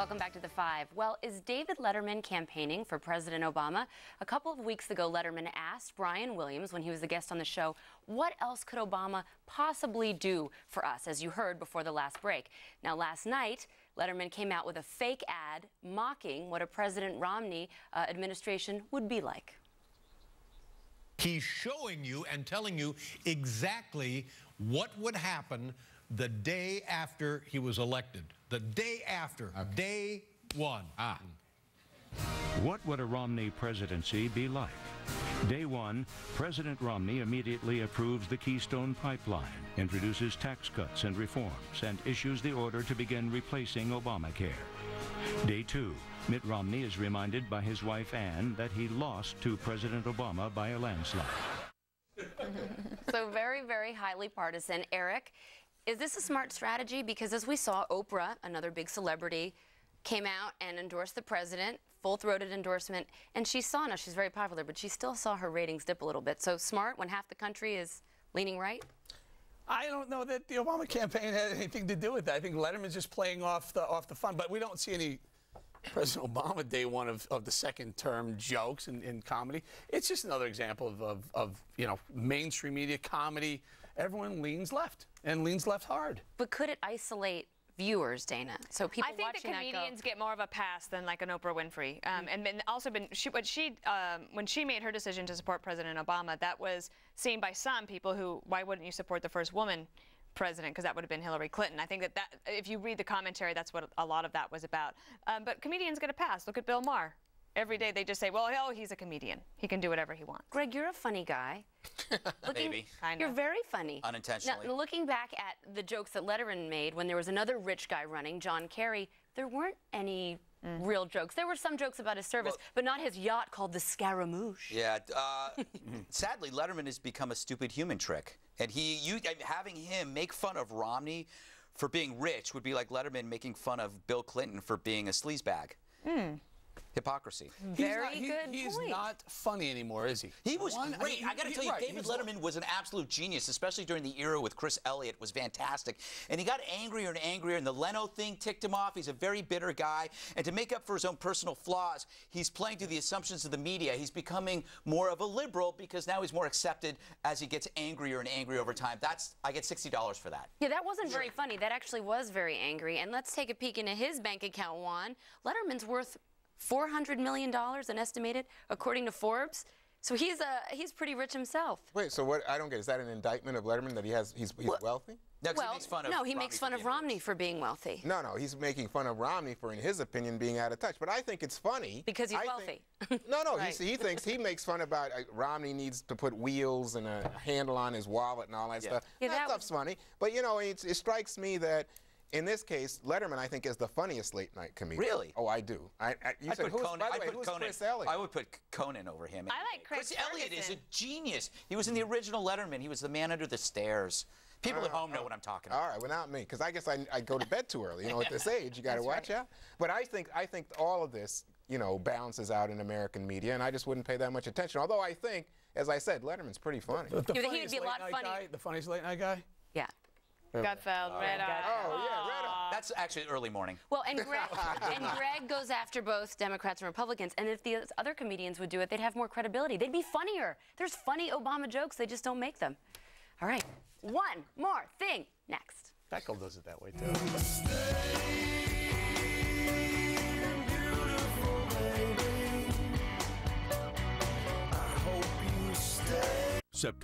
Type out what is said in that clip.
Welcome back to The Five. Well, is David Letterman campaigning for President Obama? A couple of weeks ago, Letterman asked Brian Williams, when he was a guest on the show, what else could Obama possibly do for us, as you heard before the last break. Now, last night, Letterman came out with a fake ad mocking what a President Romney administration would be like. He's showing you and telling you exactly what would happen the day after he was elected. The day after, day one. What would a Romney presidency be like? Day one, President Romney immediately approves the Keystone Pipeline, introduces tax cuts and reforms, and issues the order to begin replacing Obamacare. Day two, Mitt Romney is reminded by his wife Ann that he lost to President Obama by a landslide. So very, very highly partisan. Eric, is this a smart strategy? Because as we saw, Oprah, another big celebrity, came out and endorsed the president, full-throated endorsement, and she saw, now she's very popular, but she still saw her ratings dip a little bit. So smart when half the country is leaning right? I don't know that the Obama campaign had anything to do with that. I think Letterman's just playing off the fun, but we don't see any President Obama day one of the second term jokes in comedy. It's just another example of you know, mainstream media comedy. Everyone leans left and leans left hard. But could it isolate viewers, Dana? So people I think watching the comedians get more of a pass than like an Oprah Winfrey. And also when she made her decision to support President Obama, that was seen by some people who, why wouldn't you support the first woman president, because that would have been Hillary Clinton. I think that if you read the commentary, that's what a lot of that was about. But comedians get a pass. Look at Bill Maher. Every day they just say, well, oh, he's a comedian. He can do whatever he wants. Greg, you're a funny guy. Maybe. You're very funny. Unintentionally. Now, looking back at the jokes that Letterman made when there was another rich guy running, John Kerry, there weren't any real jokes. There were some jokes about his service, but not his yacht called the Scaramouche. Yeah. Sadly, Letterman has become a stupid human trick. And having him make fun of Romney for being rich would be like Letterman making fun of Bill Clinton for being a sleazebag. Hypocrisy. Very good point. He's not funny anymore, is he? He was great. I got to tell you, David Letterman was an absolute genius, especially during the era with Chris Elliott. Was fantastic. And he got angrier and angrier, and the Leno thing ticked him off. He's a very bitter guy. And to make up for his own personal flaws, he's playing to the assumptions of the media. He's becoming more of a liberal because now he's more accepted as he gets angrier and angrier over time. I get $60 for that. Yeah, that wasn't very funny. That actually was very angry. And let's take a peek into his bank account, Juan. Letterman's worth $400 million, an estimated, according to Forbes. So he's pretty rich himself. Wait, so what? I don't get. Is that an indictment of Letterman that he's wealthy? No, he makes fun of he makes fun of Romney for being wealthy. No, he's making fun of Romney for, in his opinion, being out of touch. But I think it's funny because he's wealthy. No, right. he thinks he makes fun about Romney needs to put wheels and a handle on his wallet and all that stuff. Yeah, that stuff's funny. But you know, it strikes me that, in this case, Letterman, I think, is the funniest late-night comedian. Really? Oh, I do. You said, who's Chris Elliott? I would put Conan over him. I like Chris Elliott is a genius. He was in the original Letterman. He was the man under the stairs. People at home know what I'm talking about. All right, well, not me, because I guess I go to bed too early. You know, at this age, you got to watch out. But I think all of this, you know, balances out in American media, and I just wouldn't pay that much attention. Although I think, as I said, Letterman's pretty funny. The funniest late-night guy? Yeah. Gutfeld, Red Eye. Oh, yeah, Red Eye. That's actually early morning. Well, and Greg goes after both Democrats and Republicans, and if the other comedians would do it, they'd have more credibility. They'd be funnier. There's funny Obama jokes, they just don't make them. All right, one more thing next. Beckel does it that way, too. September